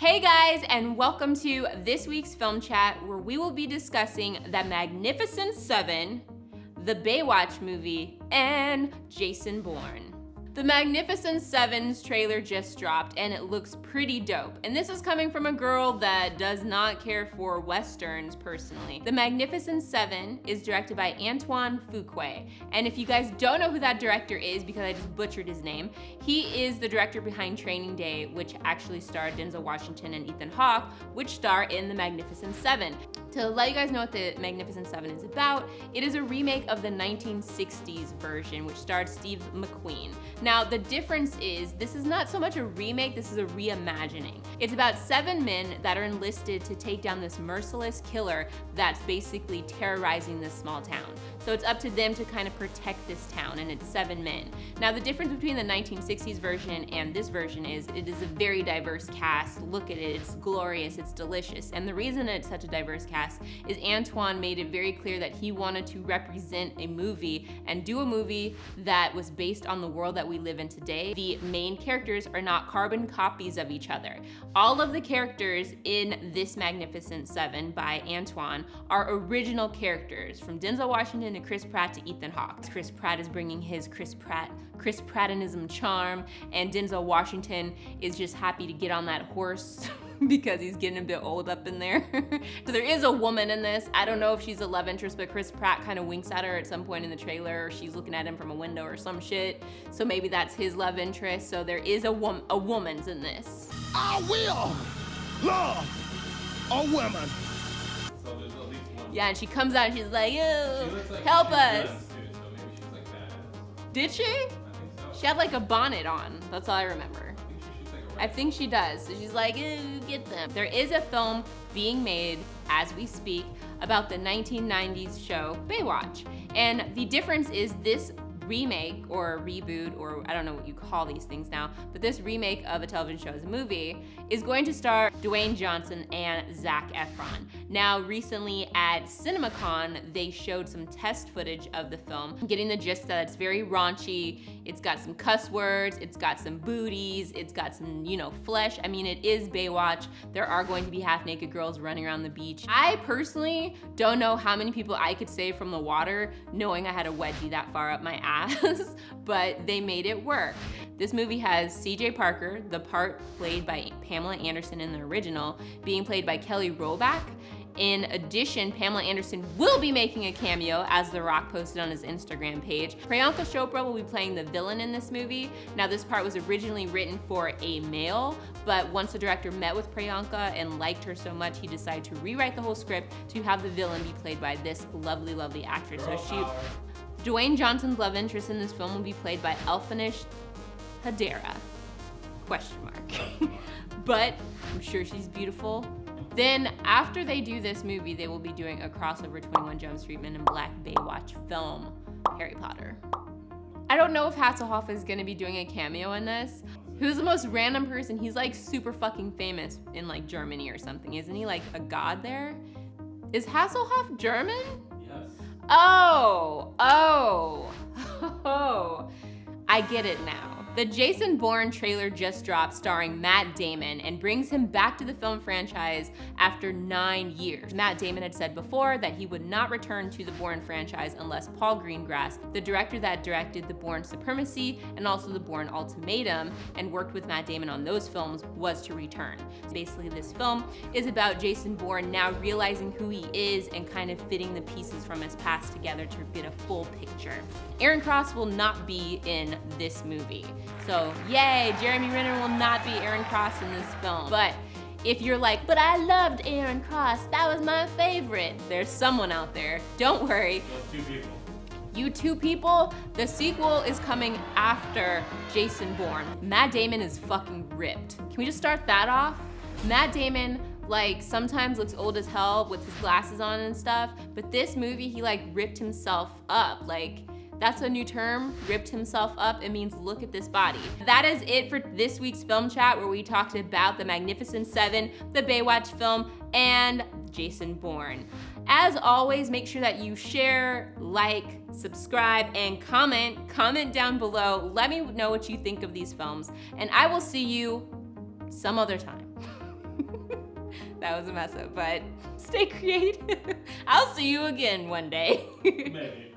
Hey guys, and welcome to this week's film chat where we will be discussing The Magnificent Seven, the Baywatch movie, and Jason Bourne. The Magnificent Seven's trailer just dropped and it looks pretty dope. And this is coming from a girl that does not care for Westerns personally. The Magnificent Seven is directed by Antoine Fuqua. And if you guys don't know who that director is, because I just butchered his name, he is the director behind Training Day, which actually starred Denzel Washington and Ethan Hawke, which star in The Magnificent Seven. To let you guys know what The Magnificent Seven is about, it is a remake of the 1960s version, which starred Steve McQueen. Now, the difference is, this is not so much a remake, this is a reimagining. It's about 7 men that are enlisted to take down this merciless killer that's basically terrorizing this small town. So it's up to them to kind of protect this town, and it's 7 men. Now, the difference between the 1960s version and this version is, it is a very diverse cast. Look at it, it's glorious, it's delicious. And the reason it's such a diverse cast is Antoine made it very clear that he wanted to represent a movie and do a movie that was based on the world that we live in today. The main characters are not carbon copies of each other. All of the characters in this Magnificent Seven by Antoine are original characters, from Denzel Washington to Chris Pratt to Ethan Hawke. Chris Pratt is bringing his Chris Prattanism charm, and Denzel Washington is just happy to get on that horse because he's getting a bit old up in there. So there is a woman in this. I don't know if she's a love interest, but Chris Pratt kind of winks at her at some point in the trailer, or she's looking at him from a window or some shit. So maybe that's his love interest. So there is a woman's in this. I will love a woman. So there's at least one. Yeah, and she comes out and she's like, "Ew, She looks like help she's us." done too, so maybe she's like badass. Did she? I think so. She had like a bonnet on. That's all I remember. I think she shoots like a I think she does. So she's like, "Ew, get them." There is a film being made as we speak about the 1990s show Baywatch. And the difference is this remake or reboot, or I don't know what you call these things now, but this remake of a television show as a movie is going to star Dwayne Johnson and Zac Efron. Now, recently at CinemaCon, they showed some test footage of the film, getting the gist that it's very raunchy, it's got some cuss words, it's got some booties, it's got some, flesh. I mean, it is Baywatch. There are going to be half-naked girls running around the beach. I personally don't know how many people I could save from the water knowing I had a wedgie that far up my ass, but they made it work. This movie has CJ Parker, the part played by Pamela Anderson in the original, being played by Kelly Roback. In addition, Pamela Anderson will be making a cameo, as The Rock posted on his Instagram page. Priyanka Chopra will be playing the villain in this movie. Now, this part was originally written for a male, but once the director met with Priyanka and liked her so much, he decided to rewrite the whole script to have the villain be played by this lovely, lovely actress. Dwayne Johnson's love interest in this film will be played by Elfinish Hadera, ? But I'm sure she's beautiful. Then after they do this movie, they will be doing a crossover 21 Jump Street Men in Black Baywatch film, Harry Potter. I don't know if Hasselhoff is gonna be doing a cameo in this. Who's the most random person? He's like super fucking famous in like Germany or something. Isn't he like a god there? Is Hasselhoff German? Yes. Oh, I get it now. The Jason Bourne trailer just dropped, starring Matt Damon, and brings him back to the film franchise after 9 years. Matt Damon had said before that he would not return to the Bourne franchise unless Paul Greengrass, the director that directed The Bourne Supremacy and also The Bourne Ultimatum and worked with Matt Damon on those films, was to return. So basically, this film is about Jason Bourne now realizing who he is and kind of fitting the pieces from his past together to get a full picture. Aaron Cross will not be in this movie. So yay, Jeremy Renner will not be Aaron Cross in this film. But if you're like, but I loved Aaron Cross, that was my favorite, there's someone out there. Don't worry. Those 2 people. You 2 people, the sequel is coming after Jason Bourne. Matt Damon is fucking ripped. Can we just start that off? Matt Damon sometimes looks old as hell with his glasses on and stuff, but this movie, he ripped himself up. That's a new term, ripped himself up. It means look at this body. That is it for this week's film chat, where we talked about The Magnificent Seven, the Baywatch film, and Jason Bourne. As always, make sure that you share, like, subscribe, and comment. Comment down below. Let me know what you think of these films, and I will see you some other time. That was a mess up, but stay creative. I'll see you again one day. Maybe.